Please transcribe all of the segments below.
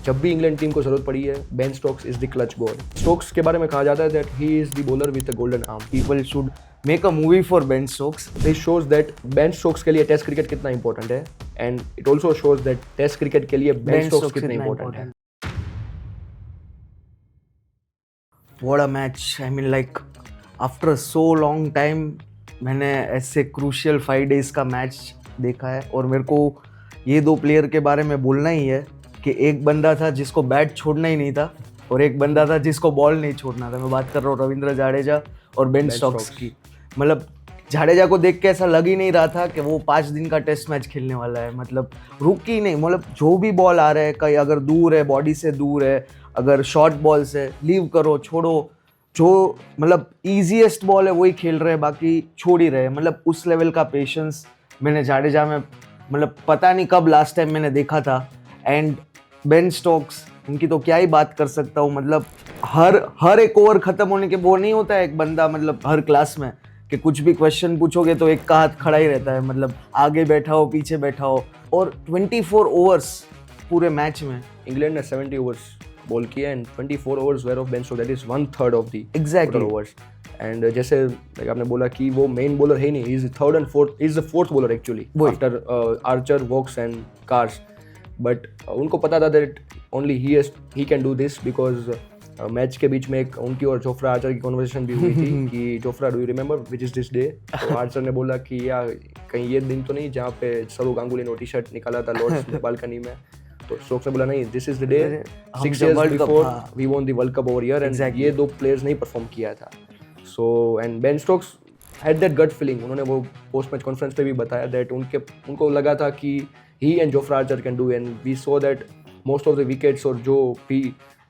जब भी England team को जरूरत पड़ी है, Ben Stokes is the clutch boy. Stokes के बारे में कहा जाता है that he is the bowler with a golden arm. People should make a movie for Ben Stokes. This shows that Ben Stokes के लिए टेस्ट क्रिकेट कितना important है, and it also shows that test cricket के लिए Ben Stokes कितना important है। What a match! I mean, like after so long time, मैंने ऐसे क्रूशियल 5 days का मैच देखा है और मेरे को ये दो प्लेयर के बारे में बोलना ही है कि एक बंदा था जिसको बैट छोड़ना ही नहीं था और एक बंदा था जिसको बॉल नहीं छोड़ना था। मैं बात कर रहा हूँ रविंद्र जाडेजा और बेन स्टोक्स की। मतलब जाडेजा को देख के ऐसा लग ही नहीं रहा था कि वो 5 दिन का टेस्ट मैच खेलने वाला है। मतलब रुक ही नहीं, मतलब जो भी बॉल आ रहा है, कहीं अगर दूर है, बॉडी से दूर है, अगर शॉर्ट बॉल से लीव करो, छोड़ो, जो मतलब ईजीएस्ट बॉल है वही खेल रहे हैं, बाकी छोड़ ही रहे। मतलब उस लेवल का पेशेंस मैंने जाडेजा में मतलब पता नहीं कब लास्ट टाइम मैंने देखा था। एंड बेन स्टोक्स, उनकी तो क्या ही बात कर सकता हूँ। मतलब हर एक ओवर खत्म होने के वो नहीं होता है एक बंदा, मतलब हर क्लास में कि कुछ भी क्वेश्चन पूछोगे तो एक का हाथ खड़ा ही रहता है, मतलब आगे बैठा हो पीछे बैठा हो। और 24 ओवर्स पूरे मैच में इंग्लैंड ने 70 ओवर्स बॉल किया and 24 overs where of Ben Stokes, that is 1/3 of the Exactly. Overs. And जैसे like आपने बोला कि वो मेन बॉलर है नहीं, he is third and fourth, is the fourth bowler actually after Archer, Woakes and cars. But उनको पता था that only he can do this because match के बीच में एक उनकी और जोफ्रा आर्चर की कॉन्वर्सेशन भी हुई थी कि Jofra, do you remember which is this day? तो आर्चर ने बोला कि या कहीं ये दिन तो नहीं जहाँ पे सौरव गांगुली ने टी शर्ट निकाला था लॉर्ड्स बालकनी में? तो स्टोक्स ने बोला नहीं, this is the day 6 years before we won the world cup over here, and ये दो प्लेयर्स नहीं परफॉर्म किया था। So and Ben Stokes had that gut feeling. उन्होंने वो पोस्ट मैच कॉन्फ्रेंस पे भी बताया दैट उनको लगा था कि he and Jofra Archer can do, and we saw that most of the wickets और जो भी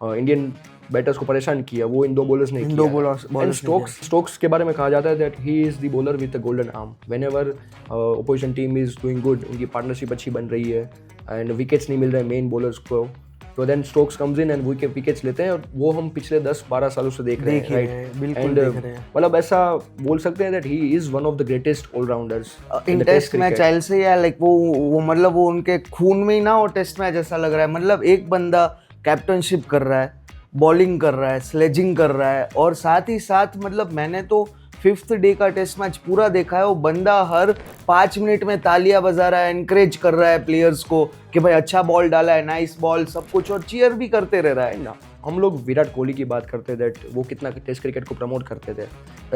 इंडियन बैटर्स को परेशान किया वो इन दो बॉलर्स ने किया। एंड स्टोक्स के बारे में कहा जाता है that he is the bowler with the golden arm. Whenever opposition team is doing good, उनकी पार्टनरशिप अच्छी बन रही है एंड विकेट्स नहीं मिल रहे मेन बॉलर्स को, तो then Stokes comes in and wickets लेते हैं, और वो हम पिछले 10-12 सालों से देख रहे हैं, राइट? बिल्कुल देख रहे हैं। मतलब ऐसा बोल सकते हैं that he is one of the greatest allrounders in test match. I say या लाइक वो मतलब वो उनके खून में ही ना वो टेस्ट मैच ऐसा लग रहा है। मतलब एक बंदा कैप्टनशिप कर रहा है, बॉलिंग कर रहा है, स्लेजिंग कर रहा है, और साथ ही साथ मतलब मैंने तो 5th डे का टेस्ट मैच पूरा देखा है। वो बंदा हर 5 मिनट में तालियां बजा रहा है, एनकरेज कर रहा है प्लेयर्स को कि भाई अच्छा बॉल डाला है, नाइस बॉल, सब कुछ, और चीयर भी करते रह रहा है ना। हम लोग विराट कोहली की बात करते हैं दैट वो कितना टेस्ट क्रिकेट को प्रमोट करते थे,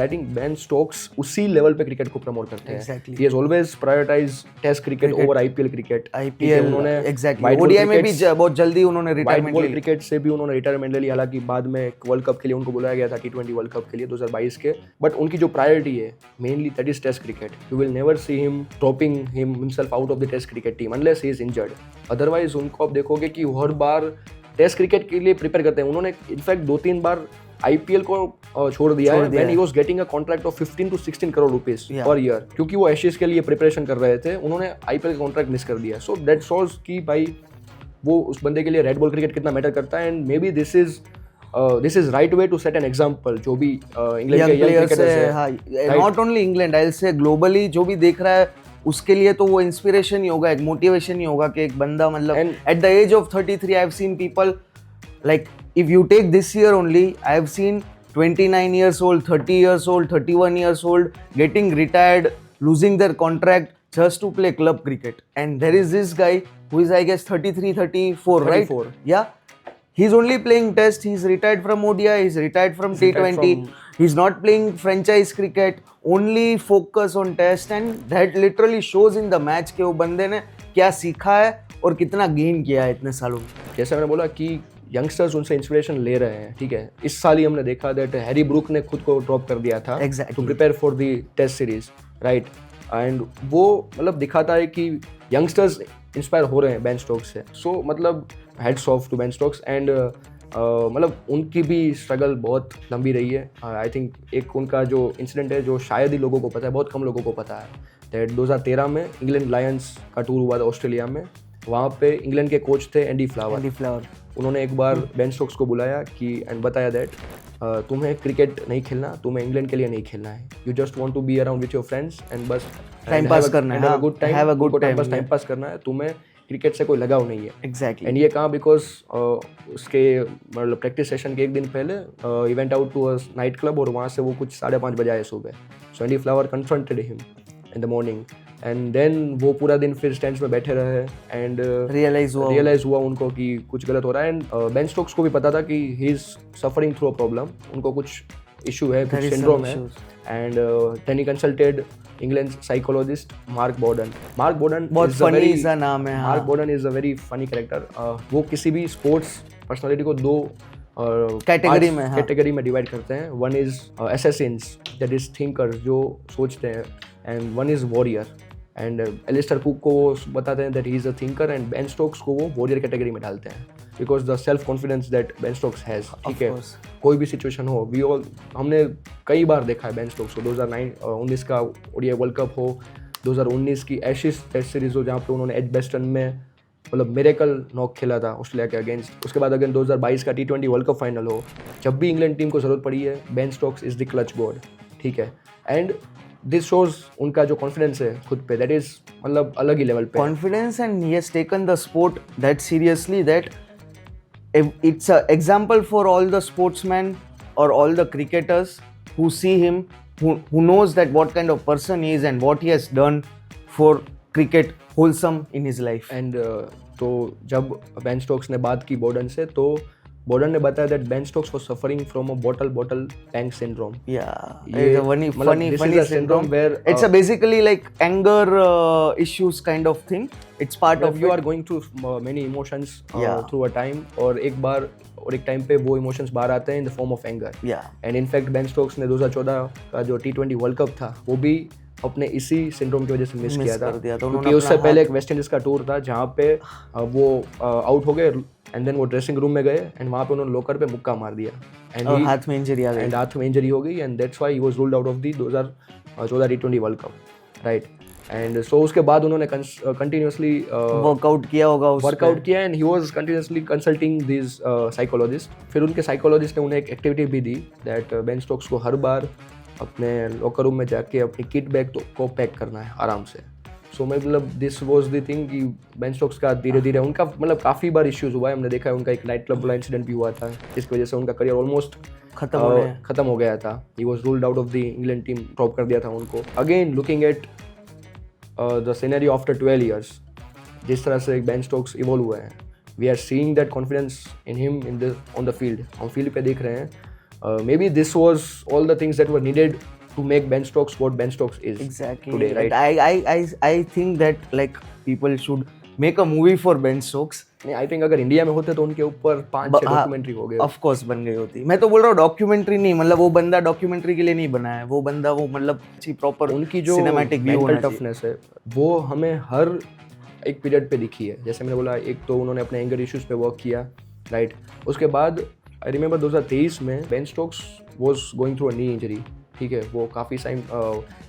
आई थिंक बेन स्टोक्स उसी लेवल पे क्रिकेट को प्रमोट करते हैं। Exactly. He has always prioritise test cricket over IPL cricket. उन्होंने एग्जैक्टली ओडीआई में भी बहुत जल्दी उन्होंने रिटायरमेंट ले ली। क्रिकेट से भी उन्होंने रिटायरमेंट ले ली, हालांकि बाद में एक वर्ल्ड कप के लिए उनको बुलाया गया था, T20 वर्ल्ड कप के लिए 2022 के। बट उनकी जो प्रायोरिटी है mainly that is test cricket. You will never see him dropping himself out of the test cricket team unless he is injured. Otherwise उनको आप देखोगे कि हर बार टेस्ट क्रिकेट के लिए प्रिपेयर करते हैं। उन्होंने इनफैक्ट 2-3 बार आईपीएल को छोड़ दिया है when he was getting a contract of 15 to 16 crore rupees per year, क्योंकि वो एशेज के लिए प्रिपरेशन कर रहे थे। उन्होंने आईपीएल का कॉन्ट्रैक्ट मिस कर दिया। सो दैट शोज कि भाई वो उस बंदे के लिए रेड बॉल क्रिकेट कितना मैटर करता है, and maybe this is right way to set an example. जो भी इंग्लैंड के यंग क्रिकेटर्स है, not only England, I say globally जो भी देख रहा है उसके लिए तो वो इंस्पिरेशन ही होगा, एक मोटिवेशन ही होगा कि एक बंदा मतलब at the age of 33 I have seen people like if you take this year only, I have seen 29 years old, 30 years old, 31 years old getting retired, losing their contract just to play club cricket. And there is this guy who is I guess 33, 34, right? Yeah. He's only playing test, he's retired from ODI, he's retired from T20, he's not playing franchise cricket, only focus on test, and that literally shows in the match कि वो बंदे ने क्या सीखा है और कितना gain किया है इतने सालों में। जैसे मैंने बोला कि यंगस्टर्स उनसे इंस्पिरेशन ले रहे हैं, ठीक है। इस साल ही हमने देखा दैट हैरी ब्रूक ने खुद को ड्रॉप कर दिया था to prepare for the test series, right? And वो मतलब दिखाता है कि यंगस्टर्स इंस्पायर हो रहे हैं बेन स्टोक्स से। सो मतलब heads off to Ben Stokes. And मतलब उनकी भी स्ट्रगल बहुत लंबी रही है। आई थिंक एक उनका जो इंसिडेंट है जो शायद ही लोगों को पता है, बहुत कम लोगों को पता है, दैट 2013 में इंग्लैंड लायंस का टूर हुआ था ऑस्ट्रेलिया में। वहाँ पे इंग्लैंड के कोच थे एंडी फ्लावर। उन्होंने एक बार बेन स्टोक्स को बुलाया कि एंड बताया दैट तुम्हें क्रिकेट नहीं खेलना, तुम्हें इंग्लैंड के लिए नहीं खेलना है, you just want to be around with your friends and बस टाइम पास करना है, गुड टाइम, टाइम पास करना है, तुम्हें क्रिकेट से कोई लगाव नहीं है। एग्जैक्टली एंड ये कहाँ बिकॉज उसके मतलब प्रैक्टिस सेशन के एक दिन पहले ही went out to a night club और वहाँ से वो कुछ 5:30 बजे आए सुबह। So Andy Flower confronted him in the morning and then वो पूरा दिन फिर स्टैंड्स में बैठे रहे एंड रियलाइज हुआ उनको कि कुछ गलत हो रहा है। एंड बेन स्टोक्स को भी पता था कि he is suffering through a problem, उनको कुछ इशू है, कुछ सिंड्रोम है। And then he consulted England psychologist Mark Bawden. Mark Bawden बहुत फनी सा नाम है। Mark Bawden is a very funny character. वो किसी भी स्पोर्ट्स पर्सनालिटी को दो कैटेगरी में डिवाइड करते हैं। One is assassins, that is thinkers जो सोचते हैं, and one is warrior. And Alastair Cook को वो बताते हैं that he is a thinker, and Ben Stokes को वो वॉरियर कैटेगरी में डालते हैं because the self confidence that Ben Stokes has. ठीक है, कोई भी सिचुएशन हो, हमने कई बार देखा है बेन स्टोक्स को। 2019 का ओडीआई वर्ल्ड कप हो, 2019 की एशेज टेस्ट सीरीज हो जहाँ पे उन्होंने एजबेस्टन में मतलब मिरेकल नॉक खेला था ऑस्ट्रेलिया के अगेंस्ट। उसके बाद अगेन 2022 का T20 वर्ल्ड कप फाइनल हो, जब भी इंग्लैंड टीम को जरूरत पड़ी है, Ben Stokes is the clutch God. ठीक है, एंड दिस शोज उनका जो कॉन्फिडेंस है खुद पे, दैट इज मतलब अलग ही लेवल पे confidence. And he has taken the sport that seriously that it's an example for all the sportsmen or all the cricketers who see him, who knows that what kind of person he is and what he has done for cricket wholesome in his life. And तो जब Ben Stokes ने बात की बॉर्डन से, तो बॉर्डन ने बताया that Ben Stokes was suffering from a bottle tank syndrome. Yeah, it's a funny syndrome where it's a basically like anger issues kind of thing. It's part of you are going through many emotions through a time, और एक time पे वो emotions बाहर आते हैं in the form of anger. And in fact Ben Stokes ने 2014 का जो T20 वर्ल्ड कप था वो भी अपने इसी सिंड्रोम की वजह से मिस किया था, क्योंकि उससे पहले एक वेस्ट इंडीज का टूर था जहाँ पे वो आउट हो गए एंड देन वो ड्रेसिंग रूम में गए एंड वहाँ पे उन्होंने लॉकर पे मुक्का मार दिया एंड हाथ में इंजरी आ गई एंड हाथ में इंजरी हो गई and that's why he was ruled out of the 2014 T20 world cup, right. And so उसके बाद उन्होंने कंटिन्यूसली वर्कआउट किया and he was continuously consulting this psychologist. फिर उनके साइकोलॉजिस्ट ने उन्हें एक एक्टिविटी भी दी दैट बेन स्टोक्स को हर बार अपने लॉकर रूम में जाके अपनी किट बैग को पैक करना है आराम से। सो मतलब दिस वाज द थिंग कि बेन स्टोक्स का धीरे धीरे उनका मतलब काफ़ी बार इश्यूज हुआ है। हमने देखा है उनका एक नाइट क्लब वाला इंसिडेंट भी हुआ था जिसकी वजह से उनका करियर ऑलमोस्ट खत्म हो गया था। He was ruled out of the England team, drop कर दिया था उनको। Again looking at the scenario after 12 years, जिस तरह से बेन स्टोक्स इवॉल्व हुए हैं, we are seeing that confidence in him on the field. हम फील्ड पे देख रहे हैं maybe this was all the things that were needed to make Ben Stokes what Ben Stokes is today, right? I think that like people should make a movie for Ben Stokes. नहीं, I think अगर India में होते तो उनके ऊपर 5-6 documentary हो गए। Of course बन गई होती। मैं तो बोल रहा हूँ डॉक्यूमेंट्री नहीं, मतलब वो बंदा डॉक्यूमेंट्री के लिए नहीं बना है, वो बंदा वो मतलब अच्छी प्रॉपर उनकी जो सिनेमैटिक व्यू मेंटल टफनेस है वो हमें हर एक पीरियड पे दिखी है। जैसे मैंने बोला, एक तो उन्होंने अपने एंगर इश्यूज पे वर्क किया, राइट। उसके बाद आई रिमेंबर 2023 में Ben Stokes was going through a knee injury. ठीक है, वो काफ़ी टाइम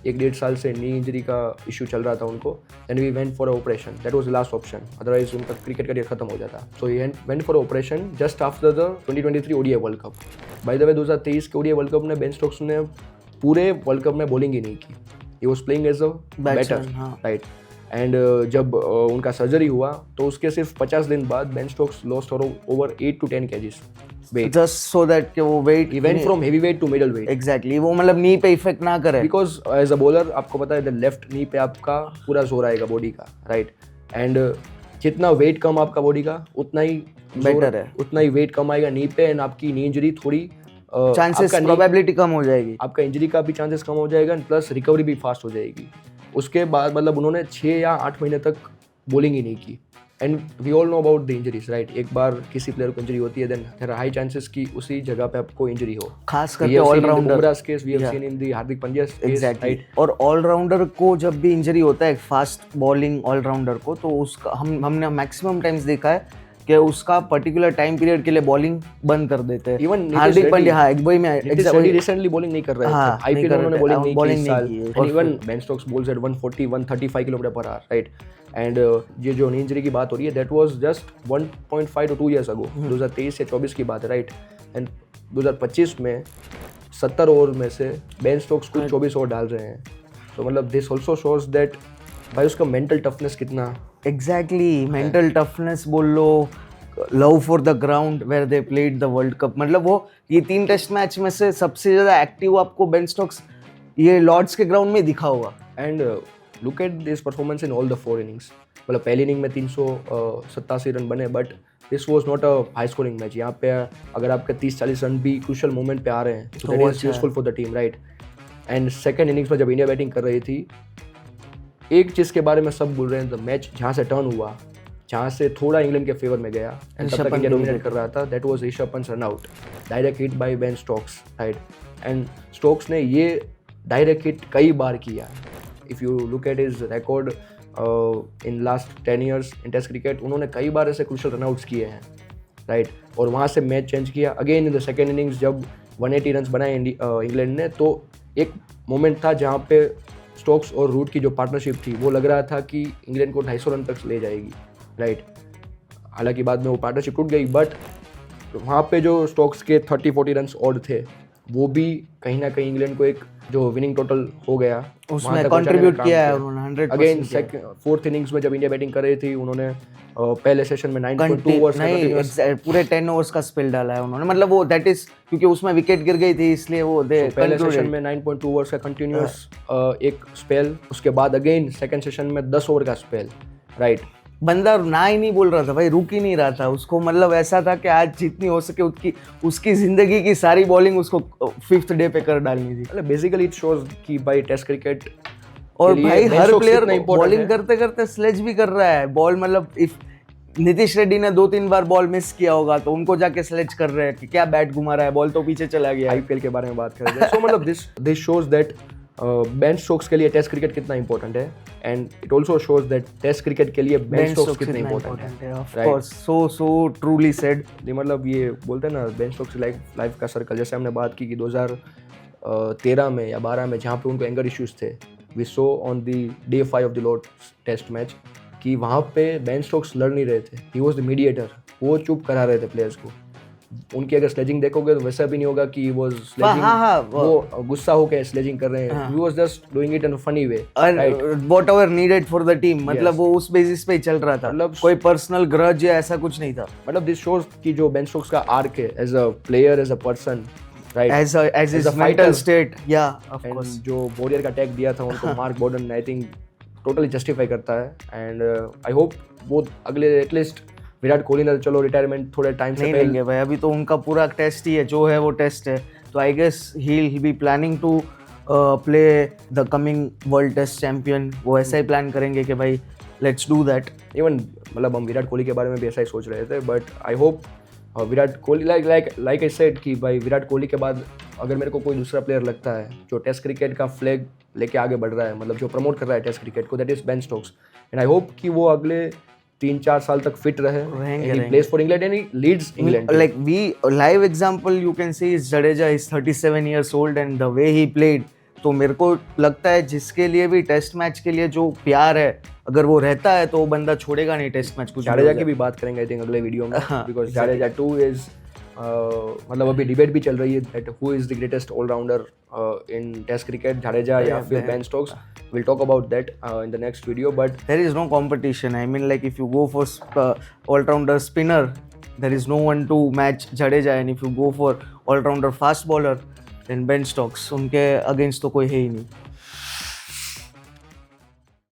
1-1.5 साल से नी इंजरी का इशू चल रहा था उनको। And we went for a operation, that was the last option, otherwise उनका क्रिकेट करियर खत्म हो जाता। So he went for operation just after the 2023 ODI World Cup. By the way 2023 के ओडीआई वर्ल्ड कप में Ben Stokes ने पूरे World Cup में bowling ही नहीं की। He was playing as a batter, right. And जब उनका सर्जरी हुआ तो उसके सिर्फ 50 दिन बाद Ben Stokes lost over 8 to 10 kgs weight, just so that वो weight he went from heavy weight to middle weight. Exactly, वो मतलब नी पे इफेक्ट ना करे, because as a bowler आपको पता है लेफ्ट नी पे आपका पूरा जोर आएगा बॉडी का, राइट। एंड जितना वेट कम आपका बॉडी का उतना ही बेटर है, उतना ही वेट कम आएगा नी पे एंड आपकी नी इंजरी थोड़ी चांसेस प्रोबेबिलिटी कम हो जाएगी, आपका इंजरी का भी चांसेस कम हो जाएगा एंड प्लस रिकवरी भी फास्ट हो जाएगी। उसके बाद मतलब उन्होंने 6 या 8 महीने तक बॉलिंग ही नहीं की। And we all know about the injuries, right. एक बार किसी प्लेयर को इंजरी होती है then there are high chances कि उसी जगह पे आपको इंजरी हो, खास करके allrounder. Bumrah case we have seen in the Hardik Pandya case, right. और ऑलराउंडर को जब भी इंजरी होता है, फास्ट बॉलिंग ऑलराउंडर को, तो उसका हमने मैक्सिमम टाइम्स देखा है कि उसका पर्टिकुलर टाइम पीरियड के लिए बॉलिंग बंद कर देते हैं। इवन हार्दिक पांड्या, हाँ, एक भाई में रिसेंटली बॉलिंग नहीं कर रहे थे, आईपीएल में उन्होंने बॉलिंग नहीं की। And even Ben Stokes bowls at 140-135 km/h, राइट। एंड ये जो इंजरी की बात हो रही है that was just 1.5 to 2 years ago, 2023 से 24 की बात है, राइट। एंड 2025 में 70 ओवर में से बेन स्टोक्स कुछ 24 ओवर डाल रहे हैं। तो मतलब दिस ऑल्सो शोज दैट भाई उसका मेंटल टफनेस कितना, एग्जैक्टली मेंटल टफनेस बोल लो, love for the ground where they played the world Cup, मतलब वो ये 3 टेस्ट मैच में से सबसे ज़्यादा एक्टिव आपको बेन स्टोक्स ये लॉर्ड्स के ग्राउंड में दिखा होगा। And look at this performance in all the 4 innings, मतलब पहली इनिंग में 387 रन बने, but this was not a high scoring match. यहाँ पे अगर आपके 30-40 रन भी क्रूशियल मोमेंट पे आ रहे हैं तो that is useful for the team, right. And second innings में जब इंडिया बैटिंग कर रही थी, एक चीज़ के बारे में सब बोल रहे हैं, द मैच जहाँ से टर्न हुआ, जहाँ से थोड़ा इंग्लैंड के फेवर में गया एंड तब तक इंडिया डोमिनेट कर रहा था, that was Rishabh Pant run out, direct hit by Ben Stokes, right. And Stokes ने ये डायरेक्ट हिट कई बार किया। If you look at his record in last 10 years in test cricket, उन्होंने कई बार ऐसे क्रूशियल रनआउट्स किए हैं, राइट। और वहाँ से मैच चेंज किया again in the second innings, जब 180 रन बनाए इंग्लैंड ने, तो एक मोमेंट था जहाँ पे स्टोक्स और रूट की जो पार्टनरशिप थी वो लग रहा था कि इंग्लैंड को 250 रन तक ले जाएगी, राइट। हालांकि बाद में वो पार्टनरशिप टूट गई, बट वहाँ पे जो स्टोक्स के 30-40 रन ऑड थे, वो भी कहीं ना कहीं इंग्लैंड को एक जो विनिंग टोटल हो गया उसमें कंट्रीब्यूट किया है उन्होंने 100%। अगेन फोर्थ इनिंग्स में जब इंडिया बैटिंग कर रही थी, उन्होंने पहले सेशन में 9.2 ओवर्स पूरे 10 ओवर्स का स्पेल डाला है उन्होंने, मतलब वो दैट इज क्योंकि उसमें विकेट गिर गई थी इसलिए वो पहले सेशन में 9.2 ओवर्स का कंटिन्यूअस एक स्पेल, उसके बाद अगेन सेकंड सेशन में 10 ओवर का स्पेल, राइट। बंदा ना ही नहीं बोल रहा था भाई, रुक ही नहीं रहा था उसको, मतलब ऐसा था कि आज जितनी हो सके उसकी जिंदगी की सारी बॉलिंग उसको 5th डे पे कर डालनी थी। मतलब बेसिकली इट शोज कि भाई टेस्ट क्रिकेट और भाई हर प्लेयर बॉलिंग करते करते स्लेज भी कर रहा है बॉल, मतलब इफ नीतीश रेड्डी ने 2-3 बार बॉल मिस किया होगा तो उनको जाके स्लेज कर रहे हैं कि क्या बैट घुमा रहा है, बॉल तो पीछे चला गया। आईपीएल के बारे में बात कर रहे हैं, सो मतलब this shows that Ben Stokes के लिए टेस्ट क्रिकेट कितना इंपॉर्टेंट है, and it also shows that test cricket के लिए बेन स्टोक्स कितना इंपॉर्टेंट है। Of course, so truly said. मतलब ये बोलते हैं ना बेन स्टोक्स लाइफ का सर्कल, जैसे हमने बात की कि 2013 में या 12 में जहाँ पे उनको एंगर इश्यूज थे, we saw on the day 5 of the Lord's test match कि वहाँ पे बेन स्टोक्स लड़ नहीं रहे थे, ही वाज द मीडिएटर, वो चुप करा रहे थे प्लेयर्स को। उनकी अगर स्लेजिंग देखोगे तो वैसा भी नहीं होगा कि वो स्लेजिंग वो गुस्सा होकर स्लेजिंग कर रहे हैं, he was just doing it in a funny way, right, whatever needed for the team, मतलब वो उस बेसिस पे ही चल रहा था, मतलब कोई पर्सनल ग्रज या ऐसा कुछ नहीं था। मतलब दिस शोज कि जो बेन स्टोक्स का आर्क है as a player, as a person, right, as his mental state, या ऑफ कोर्स, जो वॉरियर का टैग दिया था उनको Mark Bawden I think totally justify करता है। एंड आई होप वो अगले एटलीस्ट विराट कोहली ने चलो रिटायरमेंट थोड़े टाइम से नहीं लेंगे भाई, अभी तो उनका पूरा टेस्ट ही है, जो है वो टेस्ट है, तो I guess he will be planning to play the coming world test champion, वो ऐसा ही प्लान करेंगे कि भाई लेट्स डू दैट। इवन मतलब हम विराट कोहली के बारे में भी ऐसा ही सोच रहे थे, but I hope Virat Kohli like I said कि भाई विराट कोहली के बाद अगर मेरे को कोई दूसरा प्लेयर लगता है जो टेस्ट क्रिकेट का फ्लैग लेके आगे बढ़ रहा है, मतलब जो प्रमोट कर रहा है टेस्ट क्रिकेट को, that is Ben Stokes. And I hope कि वो अगले 3-4 साल तक फिट रहे, plays for England and he leads England. Like we live example you can see is Jadeja is 37 years old and the way he played, तो मेरे को लगता है जिसके लिए भी टेस्ट मैच के लिए जो प्यार है अगर वो रहता है तो वो बंदा छोड़ेगा नहीं टेस्ट मैच कुछ। जाडेजा की भी बात करेंगे आई थिंक अगले वीडियो में, बिकॉज जाडेजा टू इज मतलब अभी डिबेट भी चल रही है that who is the greatest allrounder in test cricket, Jadeja या फिर Ben Stokes. We'll talk about that in the next video, but there is no competition. I mean, like if you go for all-rounder spinner, there is no one to match Jadeja, and if you go for all-rounder fast bowler, then Ben Stokes. उनके against तो कोई है ही नहीं।